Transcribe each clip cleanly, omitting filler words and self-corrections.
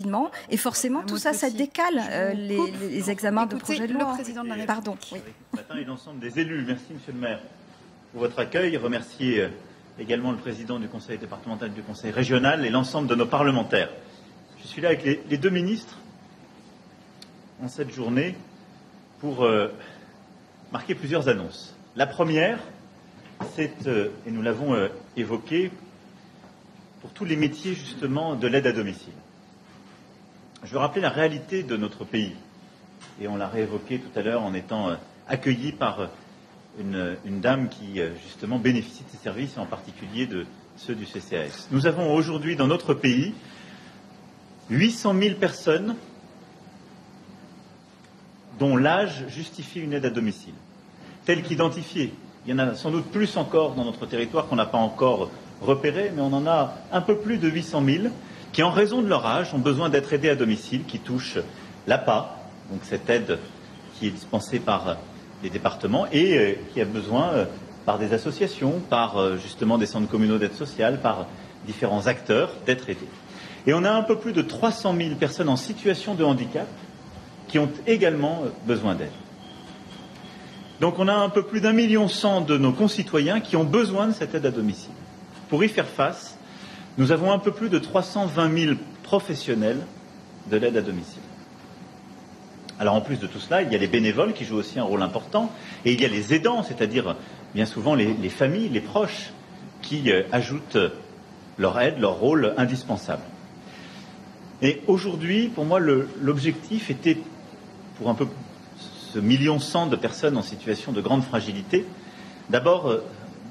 rapidement. Et forcément, tout ça, ça décale les examens de projet de loi. Le président de la République. Pardon. Oui. Ce matin et l'ensemble des élus. Merci, Monsieur le maire, pour votre accueil. Remercier également le président du conseil départemental et du conseil régional et l'ensemble de nos parlementaires. Je suis là avec les deux ministres en cette journée pour marquer plusieurs annonces. La première, c'est, et nous l'avons évoqué, pour tous les métiers justement de l'aide à domicile. Je veux rappeler la réalité de notre pays, et on l'a réévoqué tout à l'heure en étant accueilli par une dame qui justement bénéficie de ces services, et en particulier de ceux du CCAS. Nous avons aujourd'hui dans notre pays 800 000 personnes dont l'âge justifie une aide à domicile, telle qu'identifiée. Il y en a sans doute plus encore dans notre territoire qu'on n'a pas encore repéré, mais on en a un peu plus de 800 000 qui, en raison de leur âge, ont besoin d'être aidés à domicile, qui touchent l'APA, donc cette aide qui est dispensée par les départements et qui a besoin, par des associations, par justement des centres communaux d'aide sociale, par différents acteurs, d'être aidés. Et on a un peu plus de 300 000 personnes en situation de handicap qui ont également besoin d'aide. Donc on a un peu plus d'1,1 million de nos concitoyens qui ont besoin de cette aide à domicile. Pour y faire face, nous avons un peu plus de 320 000 professionnels de l'aide à domicile. Alors en plus de tout cela, il y a les bénévoles qui jouent aussi un rôle important, et il y a les aidants, c'est-à-dire bien souvent les familles, les proches, qui ajoutent leur aide, leur rôle indispensable. Et aujourd'hui, pour moi, l'objectif était, pour un peu ce 1,1 million de personnes en situation de grande fragilité, d'abord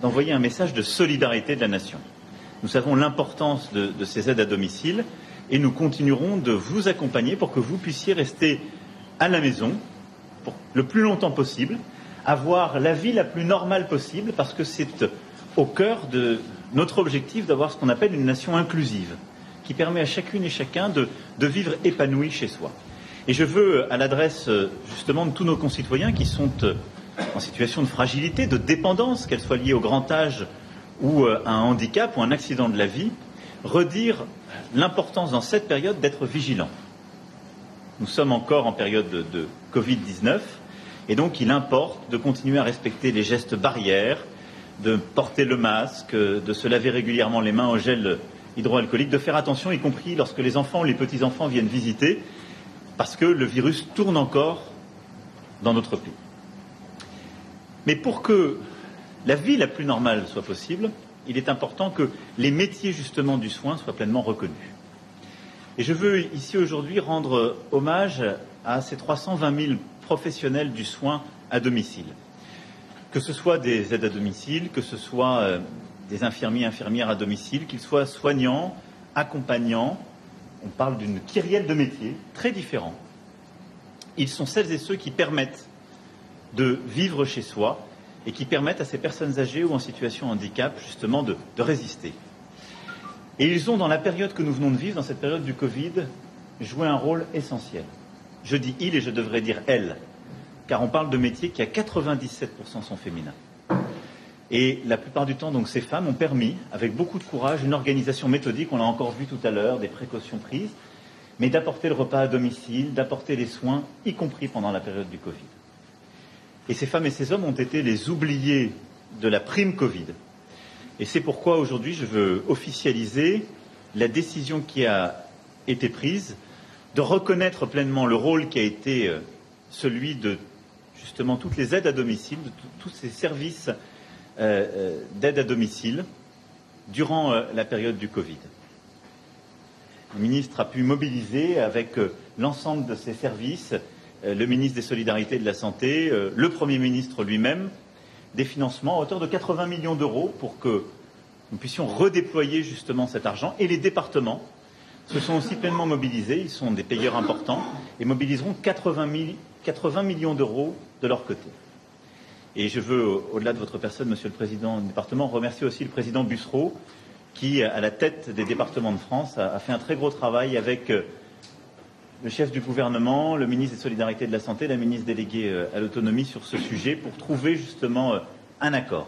d'envoyer un message de solidarité de la nation. Nous savons l'importance de ces aides à domicile et nous continuerons de vous accompagner pour que vous puissiez rester à la maison pour le plus longtemps possible, avoir la vie la plus normale possible, parce que c'est au cœur de notre objectif d'avoir ce qu'on appelle une nation inclusive, qui permet à chacune et chacun de vivre épanoui chez soi. Et je veux, à l'adresse justement de tous nos concitoyens qui sont en situation de fragilité, de dépendance, qu'elle soit liée au grand âge ou à un handicap ou un accident de la vie, redire l'importance dans cette période d'être vigilant. Nous sommes encore en période de Covid-19 et donc il importe de continuer à respecter les gestes barrières, de porter le masque, de se laver régulièrement les mains au gel hydroalcoolique, de faire attention, y compris lorsque les enfants ou les petits-enfants viennent visiter, parce que le virus tourne encore dans notre pays. Mais pour que la vie la plus normale soit possible, il est important que les métiers justement du soin soient pleinement reconnus. Et je veux ici aujourd'hui rendre hommage à ces 320 000 professionnels du soin à domicile. Que ce soit des aides à domicile, que ce soit des infirmiers, infirmières à domicile, qu'ils soient soignants, accompagnants. On parle d'une kyrielle de métiers très différents. Ils sont celles et ceux qui permettent de vivre chez soi et qui permettent à ces personnes âgées ou en situation de handicap justement de résister. Et ils ont, dans la période que nous venons de vivre, dans cette période du Covid, joué un rôle essentiel. Je dis il et je devrais dire elle, car on parle de métiers qui à 97% sont féminins. Et la plupart du temps, donc, ces femmes ont permis, avec beaucoup de courage, une organisation méthodique, on l'a encore vu tout à l'heure, des précautions prises, mais d'apporter le repas à domicile, d'apporter les soins, y compris pendant la période du Covid. Et ces femmes et ces hommes ont été les oubliés de la prime Covid. Et c'est pourquoi aujourd'hui je veux officialiser la décision qui a été prise de reconnaître pleinement le rôle qui a été celui de justement toutes les aides à domicile, de tous ces services d'aide à domicile durant la période du Covid. Le ministre a pu mobiliser avec l'ensemble de ces services, le ministre des Solidarités et de la Santé, le Premier ministre lui-même, des financements à hauteur de 80 millions d'euros pour que nous puissions redéployer justement cet argent. Et les départements se sont aussi pleinement mobilisés, ils sont des payeurs importants, et mobiliseront 80 millions d'euros de leur côté. Et je veux, au-delà de votre personne, Monsieur le Président du département, remercier aussi le Président Bussereau, qui, à la tête des départements de France, a fait un très gros travail avec le chef du gouvernement, le ministre des Solidarités et de la Santé, la ministre déléguée à l'autonomie sur ce sujet, pour trouver justement un accord.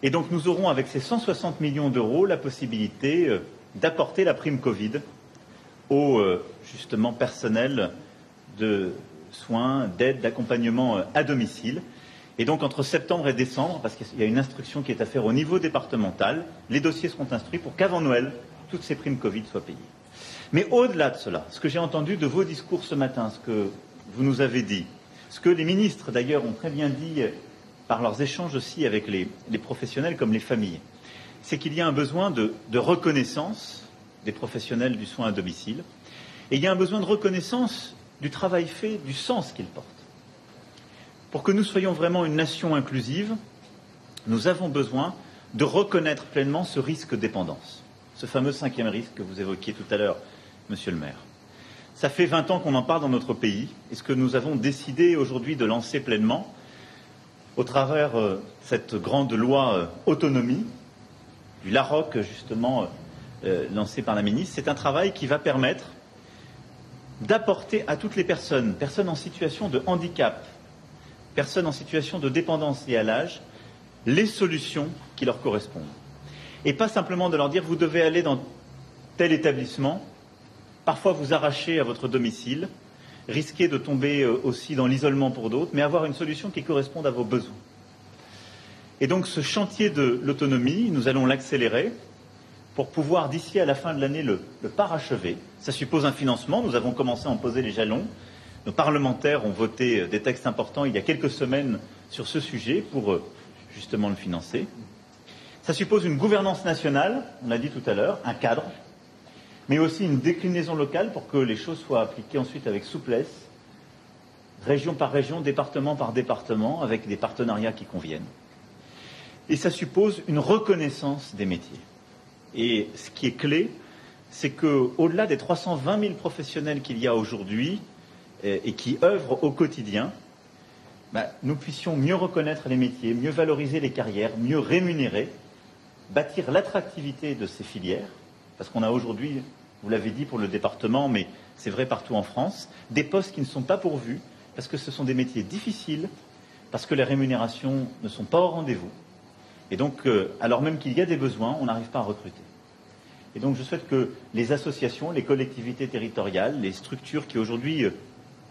Et donc nous aurons, avec ces 160 millions d'euros, la possibilité d'apporter la prime Covid au justement personnel de soins, d'aide, d'accompagnement à domicile. Et donc entre septembre et décembre, parce qu'il y a une instruction qui est à faire au niveau départemental, les dossiers seront instruits pour qu'avant Noël, toutes ces primes Covid soient payées. Mais au-delà de cela, ce que j'ai entendu de vos discours ce matin, ce que vous nous avez dit, ce que les ministres d'ailleurs ont très bien dit par leurs échanges aussi avec les professionnels comme les familles, c'est qu'il y a un besoin de reconnaissance des professionnels du soin à domicile, et il y a un besoin de reconnaissance du travail fait, du sens qu'ils portent. Pour que nous soyons vraiment une nation inclusive, nous avons besoin de reconnaître pleinement ce risque dépendance, ce fameux 5e risque que vous évoquiez tout à l'heure, Monsieur le maire. Ça fait 20 ans qu'on en parle dans notre pays, et ce que nous avons décidé aujourd'hui de lancer pleinement, au travers cette grande loi autonomie, du LAROC justement lancé par la ministre, c'est un travail qui va permettre d'apporter à toutes les personnes en situation de handicap, personnes en situation de dépendance liée à l'âge, les solutions qui leur correspondent. Et pas simplement de leur dire vous devez aller dans tel établissement, parfois vous arracher à votre domicile, risquer de tomber aussi dans l'isolement pour d'autres, mais avoir une solution qui corresponde à vos besoins. Et donc ce chantier de l'autonomie, nous allons l'accélérer pour pouvoir d'ici à la fin de l'année le parachever. Ça suppose un financement, nous avons commencé à en poser les jalons. Nos parlementaires ont voté des textes importants il y a quelques semaines sur ce sujet pour justement le financer. Ça suppose une gouvernance nationale, on l'a dit tout à l'heure, un cadre, mais aussi une déclinaison locale pour que les choses soient appliquées ensuite avec souplesse, région par région, département par département, avec des partenariats qui conviennent. Et ça suppose une reconnaissance des métiers. Et ce qui est clé, c'est qu'au-delà des 320 000 professionnels qu'il y a aujourd'hui et qui œuvrent au quotidien, nous puissions mieux reconnaître les métiers, mieux valoriser les carrières, mieux rémunérer, bâtir l'attractivité de ces filières, parce qu'on a aujourd'hui, vous l'avez dit pour le département, mais c'est vrai partout en France, des postes qui ne sont pas pourvus, parce que ce sont des métiers difficiles, parce que les rémunérations ne sont pas au rendez-vous. Et donc, alors même qu'il y a des besoins, on n'arrive pas à recruter. Et donc, je souhaite que les associations, les collectivités territoriales, les structures qui aujourd'hui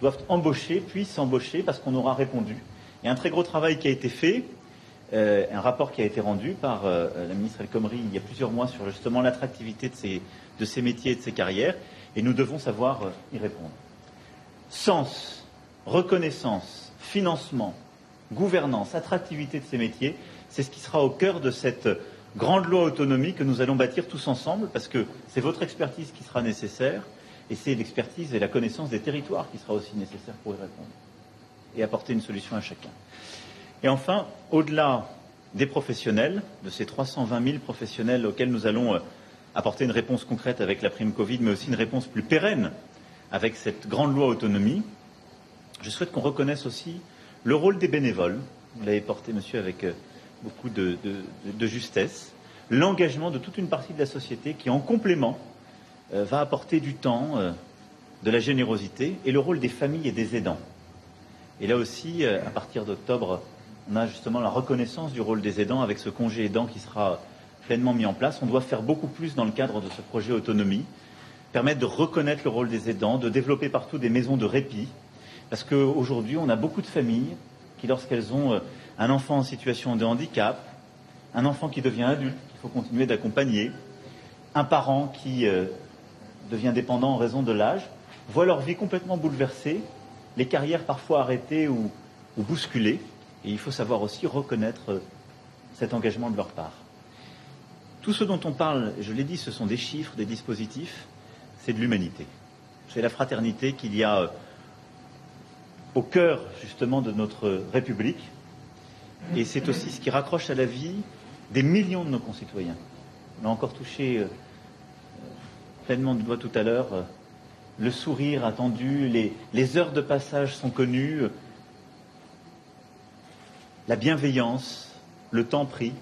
doivent embaucher, puissent embaucher parce qu'on aura répondu. Il y a un très gros travail qui a été fait, un rapport qui a été rendu par la ministre El Khomri il y a plusieurs mois sur justement l'attractivité de ces métiers et de ces carrières, et nous devons savoir y répondre. Sens, reconnaissance, financement, gouvernance, attractivité de ces métiers, c'est ce qui sera au cœur de cette grande loi autonomie que nous allons bâtir tous ensemble, parce que c'est votre expertise qui sera nécessaire, et c'est l'expertise et la connaissance des territoires qui sera aussi nécessaire pour y répondre, et apporter une solution à chacun. Et enfin, au-delà des professionnels, de ces 320 000 professionnels auxquels nous allons apporter une réponse concrète avec la prime Covid, mais aussi une réponse plus pérenne avec cette grande loi autonomie, je souhaite qu'on reconnaisse aussi le rôle des bénévoles. Vous l'avez porté, monsieur, avec beaucoup de justesse, l'engagement de toute une partie de la société qui, en complément, va apporter du temps, de la générosité, et le rôle des familles et des aidants. Et là aussi, à partir d'octobre, on a justement la reconnaissance du rôle des aidants avec ce congé aidant qui sera pleinement mis en place. On doit faire beaucoup plus dans le cadre de ce projet autonomie, permettre de reconnaître le rôle des aidants, de développer partout des maisons de répit, parce qu'aujourd'hui, on a beaucoup de familles qui, lorsqu'elles ont un enfant en situation de handicap, un enfant qui devient adulte, qu'il faut continuer d'accompagner, un parent qui devient dépendant en raison de l'âge, voient leur vie complètement bouleversée, les carrières parfois arrêtées ou bousculées, et il faut savoir aussi reconnaître cet engagement de leur part. Tout ce dont on parle, je l'ai dit, ce sont des chiffres, des dispositifs, c'est de l'humanité. C'est la fraternité qu'il y a au cœur justement de notre République, et c'est aussi ce qui raccroche à la vie des millions de nos concitoyens. On a encore touché pleinement du doigt tout à l'heure le sourire attendu, les heures de passage sont connues, la bienveillance, le temps pris,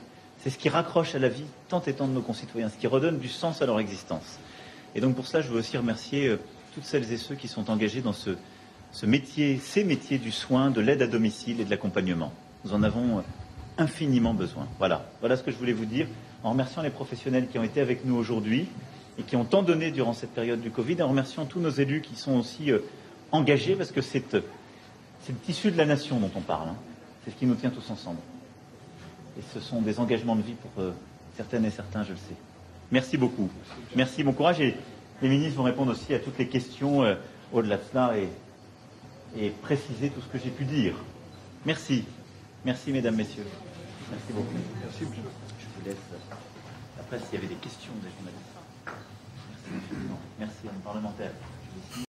c'est ce qui raccroche à la vie tant et tant de nos concitoyens, ce qui redonne du sens à leur existence. Et donc pour cela, je veux aussi remercier toutes celles et ceux qui sont engagés dans ces métiers du soin, de l'aide à domicile et de l'accompagnement. Nous en avons infiniment besoin. Voilà ce que je voulais vous dire, en remerciant les professionnels qui ont été avec nous aujourd'hui et qui ont tant donné durant cette période du Covid, en remerciant tous nos élus qui sont aussi engagés, parce que c'est le tissu de la nation dont on parle, hein. C'est ce qui nous tient tous ensemble. Et ce sont des engagements de vie pour certaines et certains, je le sais. Merci beaucoup. Merci, bon courage. Et les ministres vont répondre aussi à toutes les questions au-delà de cela et préciser tout ce que j'ai pu dire. Merci. Merci, mesdames, messieurs. Merci beaucoup. Merci. Je vous laisse. Après, s'il y avait des questions des journalistes. Merci, Monsieur le Président. Merci, à nos parlementaires.